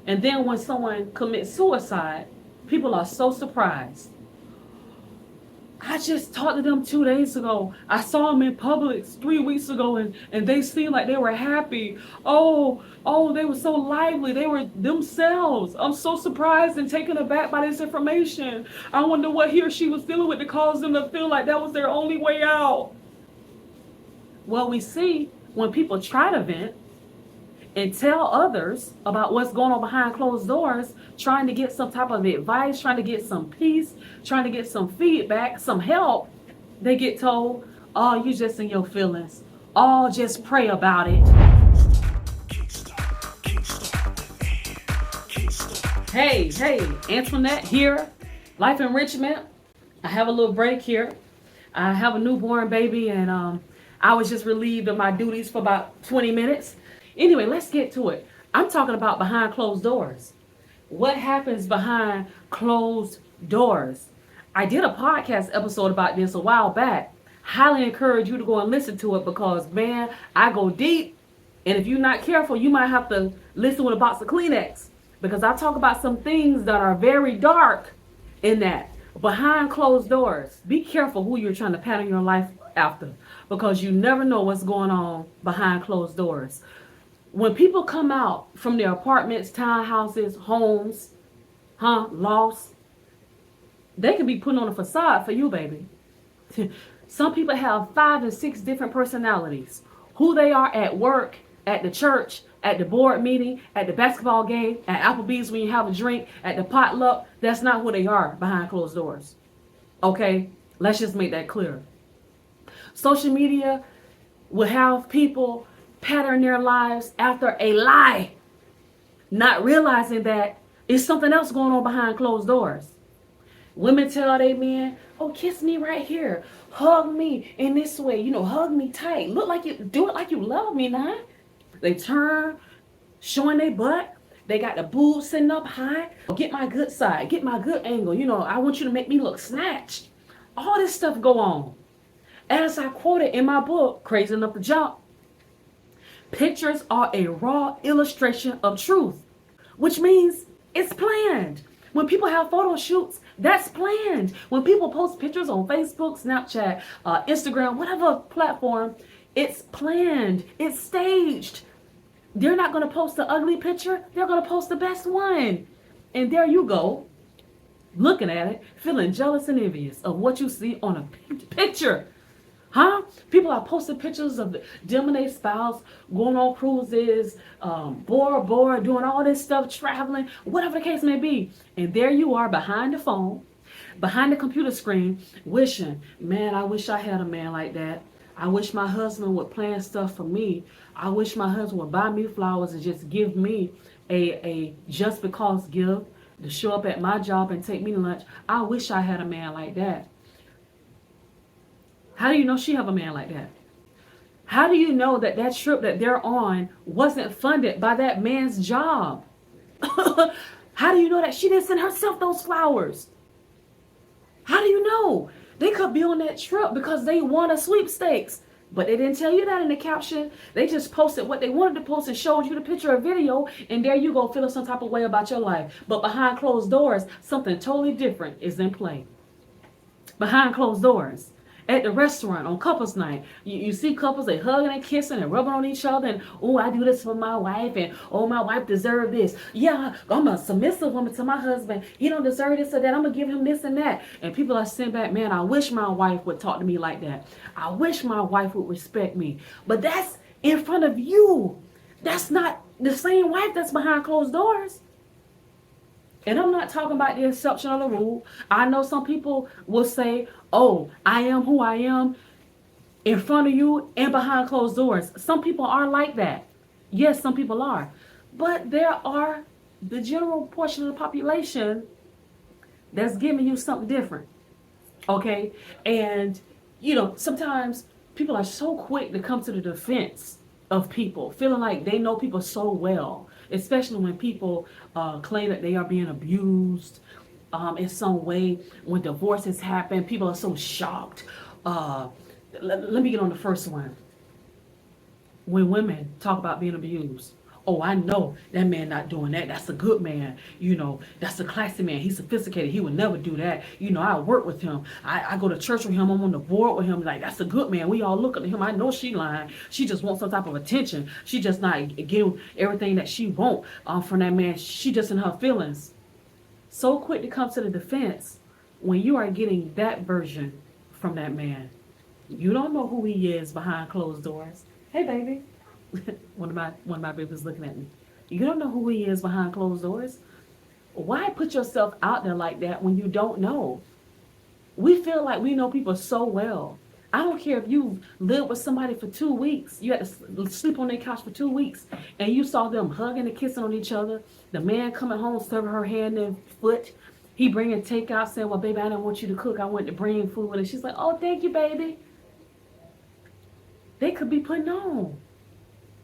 And then when someone commits suicide, people are so surprised. I just talked to them 2 days ago. I saw them in Publix 3 weeks ago, and they seemed like they were happy. Oh, they were so lively. They were themselves. I'm so surprised and taken aback by this information. I wonder what he or she was dealing with to cause them to feel like that was their only way out. Well, we see when people try to vent and tell others about what's going on behind closed doors, trying to get some type of advice, trying to get some peace, trying to get some feedback, some help, they get told, oh, you just in your feelings. Oh, just pray about it. Hey, Antoinette here, Life Enrichment. I have a little break here. I have a newborn baby, and I was just relieved of my duties for about 20 minutes. Anyway, let's get to it. I'm talking about behind closed doors. What happens behind closed doors? I did a podcast episode about this a while back. Highly encourage you to go and listen to it because, man, I go deep. And if you're not careful, you might have to listen with a box of Kleenex because I talk about some things that are very dark in that. Behind closed doors, be careful who you're trying to pattern your life after because you never know what's going on behind closed doors. When people come out from their apartments, townhouses, homes, lofts, they can be putting on a facade for you, baby. Some people have 5 and 6 different personalities. Who they are at work, at the church, at the board meeting, at the basketball game, at Applebee's when you have a drink, at the potluck, that's not who they are behind closed doors. Okay? Let's just make that clear. Social media will have people pattern their lives after a lie, not realizing that it's something else going on behind closed doors. Women tell their men, oh, kiss me right here, hug me in this way, hug me tight, look like you, do it like you love me now. They turn, showing their butt, they got the boobs sitting up high, get my good side, get my good angle, I want you to make me look snatched. All this stuff go on. As I quoted in my book, Crazy Enough to Jump, pictures are a raw illustration of truth, which means it's planned. When people have photo shoots, that's planned. When people post pictures on Facebook, Snapchat, Instagram, whatever platform, it's planned. It's staged. They're not going to post the ugly picture. They're going to post the best one. And there you go, looking at it, feeling jealous and envious of what you see on a picture. People are posting pictures of them and their spouse going on cruises, Bora Bora, doing all this stuff, traveling, whatever the case may be. And there you are behind the phone, behind the computer screen, wishing, man, I wish I had a man like that. I wish my husband would plan stuff for me. I wish my husband would buy me flowers and just give me a just because gift to show up at my job and take me to lunch. I wish I had a man like that. How do you know she have a man like that? How do you know that that trip that they're on wasn't funded by that man's job? How do you know that she didn't send herself those flowers? How do you know? They could be on that trip because they won a sweepstakes. But they didn't tell you that in the caption. They just posted what they wanted to post and showed you the picture or video. And there you go, feeling some type of way about your life. But behind closed doors, something totally different is in play. Behind closed doors. At the restaurant on couples night, you see couples, they hugging and kissing and rubbing on each other and, oh, I do this for my wife and, oh, my wife deserves this. Yeah, I'm a submissive woman to my husband. He don't deserve this or that. I'm going to give him this and that. And people are saying back, man, I wish my wife would talk to me like that. I wish my wife would respect me. But that's in front of you. That's not the same wife that's behind closed doors. And I'm not talking about the exception of the rule. I know some people will say, oh, I am who I am in front of you and behind closed doors. Some people are like that. Yes, some people are. But there are the general portion of the population that's giving you something different. Okay? And, sometimes people are so quick to come to the defense of people, feeling like they know people so well. Especially when people claim that they are being abused in some way. When divorces happen, people are so shocked. Let me get on the first one. When women talk about being abused, Oh, I know that man not doing that. That's a good man. That's a classy man. He's sophisticated. He would never do that. I work with him. I go to church with him. I'm on the board with him. Like, that's a good man. We all look at him. I know she lying. She just wants some type of attention. She just not getting everything that she want from that man. She just in her feelings. So quick to come to the defense when you are getting that version from that man. You don't know who he is behind closed doors. Hey, baby. One of my babies looking at me. You don't know who he is behind closed doors. Why put yourself out there like that when you don't know? We feel like we know people so well. I don't care if you lived with somebody for 2 weeks. You had to sleep on their couch for 2 weeks, and you saw them hugging and kissing on each other. The man coming home, serving her hand and foot. He bringing takeout, saying, "Well, baby, I didn't want you to cook. I wanted to bring food." And she's like, "Oh, thank you, baby." They could be putting on.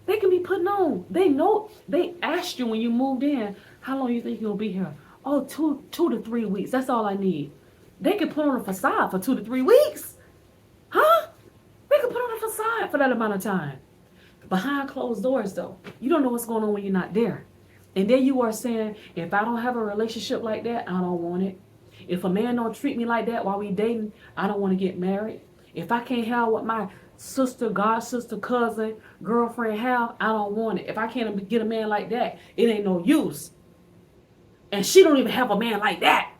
They can be putting on. They know. They asked you when you moved in, "How long you think you'll be here?" "Oh, two to 3 weeks. That's all I need." They could put on a facade for 2 to 3 weeks. Huh? They could put on a facade for that amount of time. Behind closed doors, though, you don't know what's going on when you're not there. And then you are saying, if I don't have a relationship like that, I don't want it. If a man don't treat me like that while we dating, I don't want to get married. If I can't have what my sister, god sister, cousin, girlfriend have, I don't want it. If I can't get a man like that, it ain't no use. And she don't even have a man like that.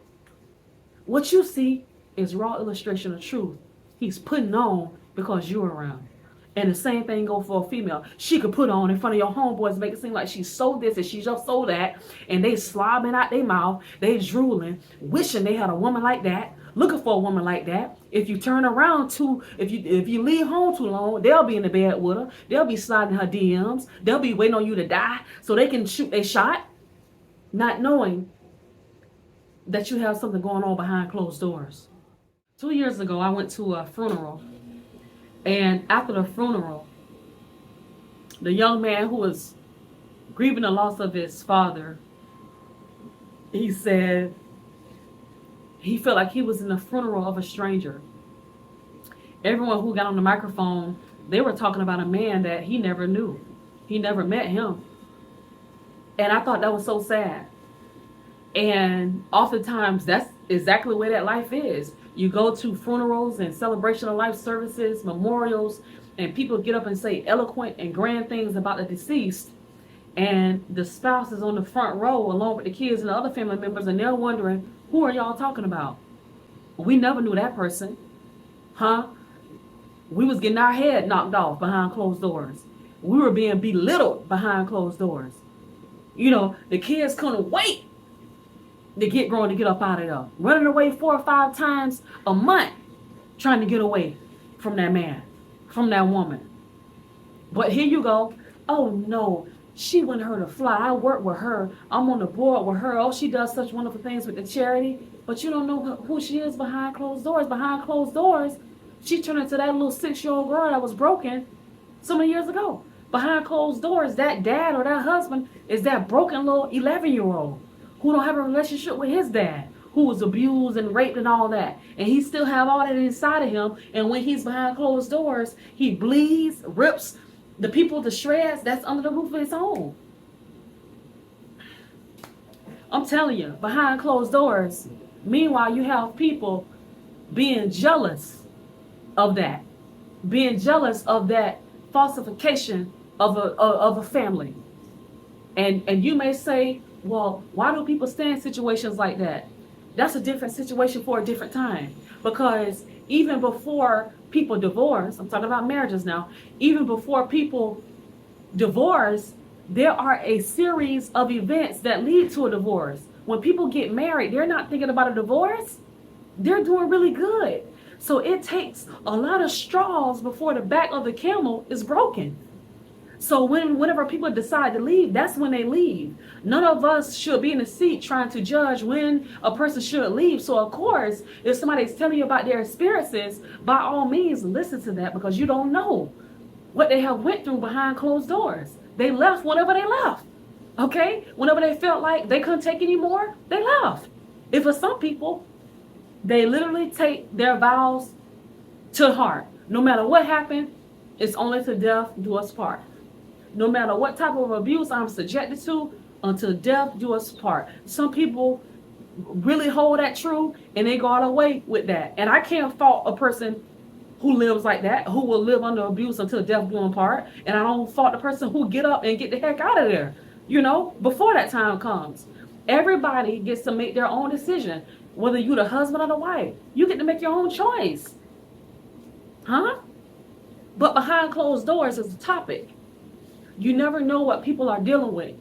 What you see is raw illustration of truth. He's putting on because you're around. And the same thing go for a female. She could put on in front of your homeboys, make it seem like she's so this and she's just so that, and they slobbing out their mouth, they drooling, wishing they had a woman like that, looking for a woman like that. If you turn around if you leave home too long, they'll be in the bed with her. They'll be sliding her DMs. They'll be waiting on you to die so they can shoot a shot, not knowing that you have something going on behind closed doors. 2 years ago, I went to a funeral. And after the funeral, the young man who was grieving the loss of his father, he said he felt like he was in the funeral of a stranger. Everyone who got on the microphone, they were talking about a man that he never knew. He never met him. And I thought that was so sad. And oftentimes, that's exactly where that life is. You go to funerals and celebration of life services, memorials, and people get up and say eloquent and grand things about the deceased. And the spouse is on the front row along with the kids and the other family members, and they're wondering, who are y'all talking about? We never knew that person. Huh? We was getting our head knocked off behind closed doors. We were being belittled behind closed doors. The kids couldn't wait to get growing to get up out of there. Running away 4 or 5 times a month trying to get away from that man, from that woman. But here you go. Oh no, she wanted her to fly. I work with her. I'm on the board with her. Oh, she does such wonderful things with the charity. But you don't know who she is behind closed doors. Behind closed doors, she turned into that little 6-year-old girl that was broken so many years ago. Behind closed doors, that dad or that husband is that broken little 11-year-old. Who don't have a relationship with his dad, who was abused and raped and all that. And he still have all that inside of him. And when he's behind closed doors, he bleeds, rips the people to shreds that's under the roof of his home. I'm telling you, behind closed doors, meanwhile, you have people being jealous of that. Being jealous of that falsification of a family. And you may say, well, why do people stay in situations like that? That's a different situation for a different time. Because even before people divorce, I'm talking about marriages now, even before people divorce, there are a series of events that lead to a divorce. When people get married, they're not thinking about a divorce. They're doing really good. So it takes a lot of straws before the back of the camel is broken. So whenever people decide to leave, that's when they leave. None of us should be in the seat trying to judge when a person should leave. So of course, if somebody's telling you about their experiences, by all means, listen to that, because you don't know what they have went through behind closed doors. They left whenever they left. Okay? Whenever they felt like they couldn't take anymore, they left. And for some people, they literally take their vows to heart. No matter what happened, it's only to death do us part. no matter what type of abuse I'm subjected to, until death do us part. Some people really hold that true and they go all the way with that. And I can't fault a person who lives like that, who will live under abuse until death do them part. And I don't fault the person who get up and get the heck out of there, before that time comes. Everybody gets to make their own decision. Whether you the husband or the wife, you get to make your own choice. Huh? But behind closed doors is the topic. You never know what people are dealing with.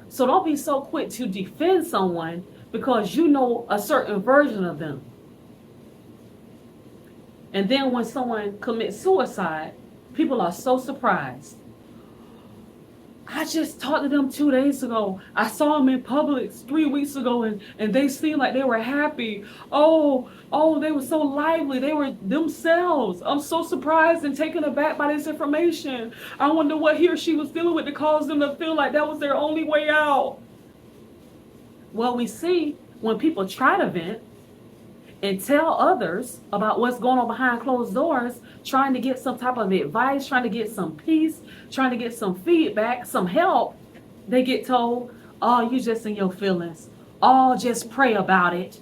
So don't be so quick to defend someone because you know a certain version of them. And then when someone commits suicide, people are so surprised. I just talked to them 2 days ago. I saw them in Publix 3 weeks ago and they seemed like they were happy. Oh, they were so lively. They were themselves. I'm so surprised and taken aback by this information. I wonder what he or she was dealing with to cause them to feel like that was their only way out. Well, we see when people try to vent and tell others about what's going on behind closed doors, trying to get some type of advice, trying to get some peace, trying to get some feedback, some help, they get told, oh, you just in your feelings. Oh, just pray about it.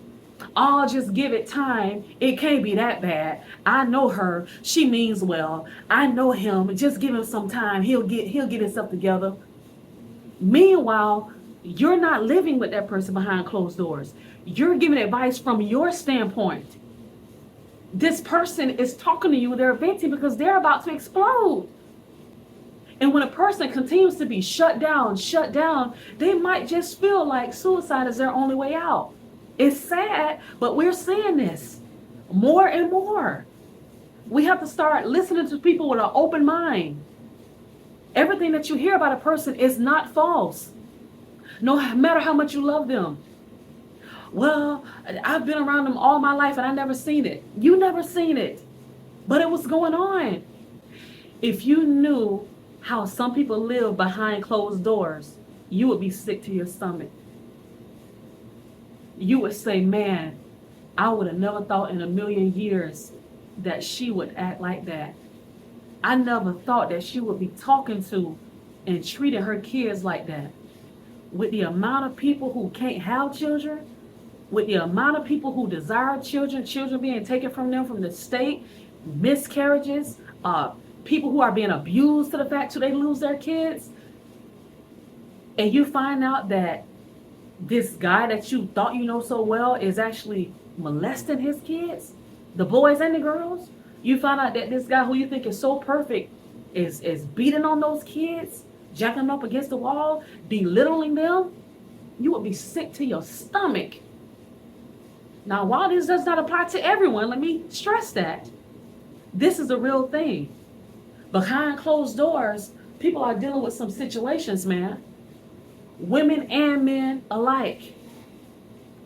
Oh, just give it time. It can't be that bad. I know her. She means well. I know him. Just give him some time. He'll get himself together. Meanwhile, you're not living with that person behind closed doors. You're giving advice from your standpoint. This person is talking to you. They're venting because they're about to explode. And when a person continues to be shut down, they might just feel like suicide is their only way out. It's sad, but we're seeing this more and more. We have to start listening to people with an open mind. Everything that you hear about a person is not false, no matter how much you love them. Well, I've been around them all my life and I never seen it. You never seen it, but it was going on. If you knew how some people live behind closed doors, you would be sick to your stomach. You would say, man, I would have never thought in a million years that she would act like that. I never thought that she would be talking to and treating her kids like that. With the amount of people who can't have children, with the amount of people who desire children being taken from them from the state, miscarriages, people who are being abused to the fact that they lose their kids, and you find out that this guy that you thought you know so well is actually molesting his kids, the boys and the girls. You find out that this guy who you think is so perfect is beating on those kids, jacking them up against the wall, belittling them. You would be sick to your stomach. Now, while this does not apply to everyone, let me stress that this is a real thing. Behind closed doors, people are dealing with some situations, man. Women and men alike.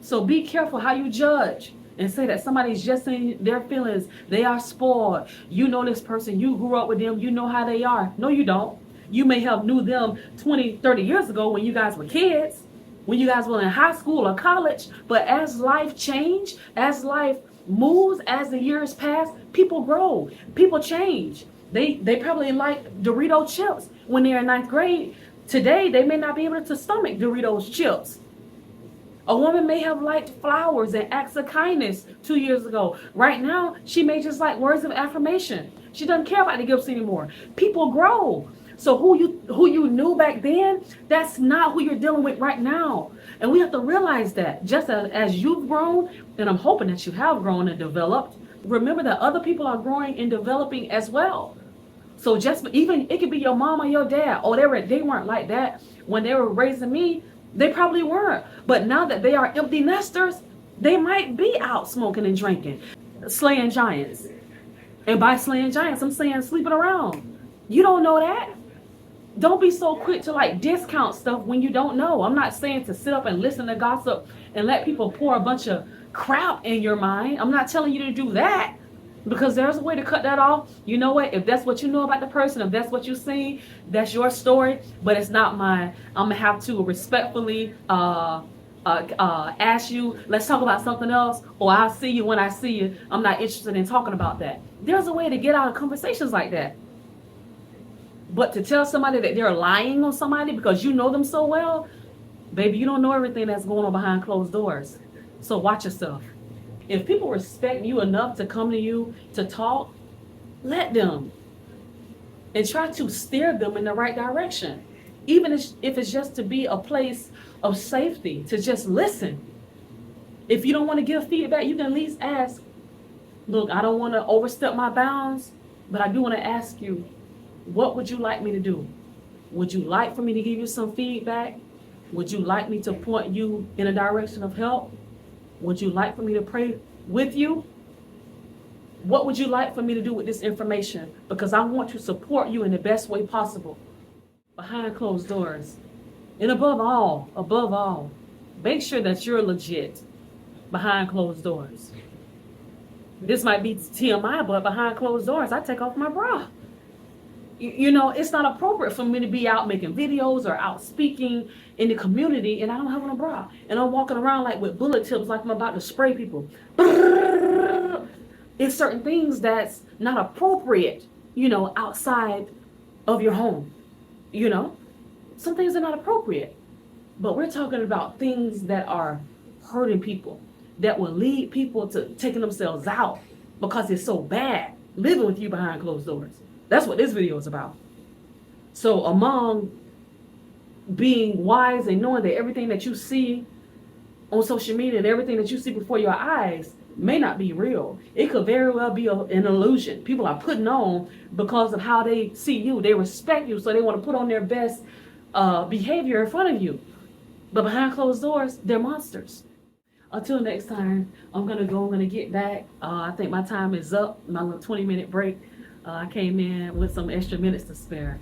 So be careful how you judge and say that somebody's just in their feelings. They are spoiled. You know this person. You grew up with them. You know how they are. No, you don't. You may have knew them 20, 30 years ago when you guys were kids, when you guys were in high school or college. But as life changed, as life moves, as the years pass, people grow. People change. They probably like Dorito chips when they're in 9th grade. Today, they may not be able to stomach Doritos chips. A woman may have liked flowers and acts of kindness 2 years ago. Right now, she may just like words of affirmation. She doesn't care about the gifts anymore. People grow. So who you knew back then, that's not who you're dealing with right now. And we have to realize that just as you've grown, and I'm hoping that you have grown and developed, remember that other people are growing and developing as well. So just even it could be your mom or your dad. Oh, they weren't like that when they were raising me. They probably weren't. But now that they are empty nesters, they might be out smoking and drinking, slaying giants. And by slaying giants, I'm saying sleeping around. You don't know that. Don't be so quick to like discount stuff when you don't know. I'm not saying to sit up and listen to gossip and let people pour a bunch of crap in your mind. I'm not telling you to do that. Because there's a way to cut that off. You know what? If that's what you know about the person, if that's what you see, that's your story. But it's not mine. I'm gonna have to respectfully ask you. Let's talk about something else, or I'll see you when I see you. I'm not interested in talking about that. There's a way to get out of conversations like that. But to tell somebody that they're lying on somebody because you know them so well, baby, you don't know everything that's going on behind closed doors. So watch yourself. If people respect you enough to come to you to talk, let them. And try to steer them in the right direction. Even if it's just to be a place of safety, to just listen. If you don't want to give feedback, you can at least ask, look, I don't want to overstep my bounds, but I do want to ask you, what would you like me to do? Would you like for me to give you some feedback? Would you like me to point you in a direction of help? Would you like for me to pray with you? What would you like for me to do with this information? Because I want to support you in the best way possible behind closed doors. And above all, make sure that you're legit behind closed doors. This might be TMI, but behind closed doors, I take off my bra. You know, it's not appropriate for me to be out making videos or out speaking in the community and I don't have on a bra. And I'm walking around like with bullet tips like I'm about to spray people. It's certain things that's not appropriate, you know, outside of your home. You know, some things are not appropriate. But we're talking about things that are hurting people, that will lead people to taking themselves out because it's so bad living with you behind closed doors. That's what this video is about. So among being wise and knowing that everything that you see on social media and everything that you see before your eyes may not be real. It could very well be an illusion. People are putting on because of how they see you. They respect you, so they want to put on their best behavior in front of you. But behind closed doors, they're monsters. Until next time, I'm going to get back. I think my time is up, my little 20-minute break. I came in with some extra minutes to spare.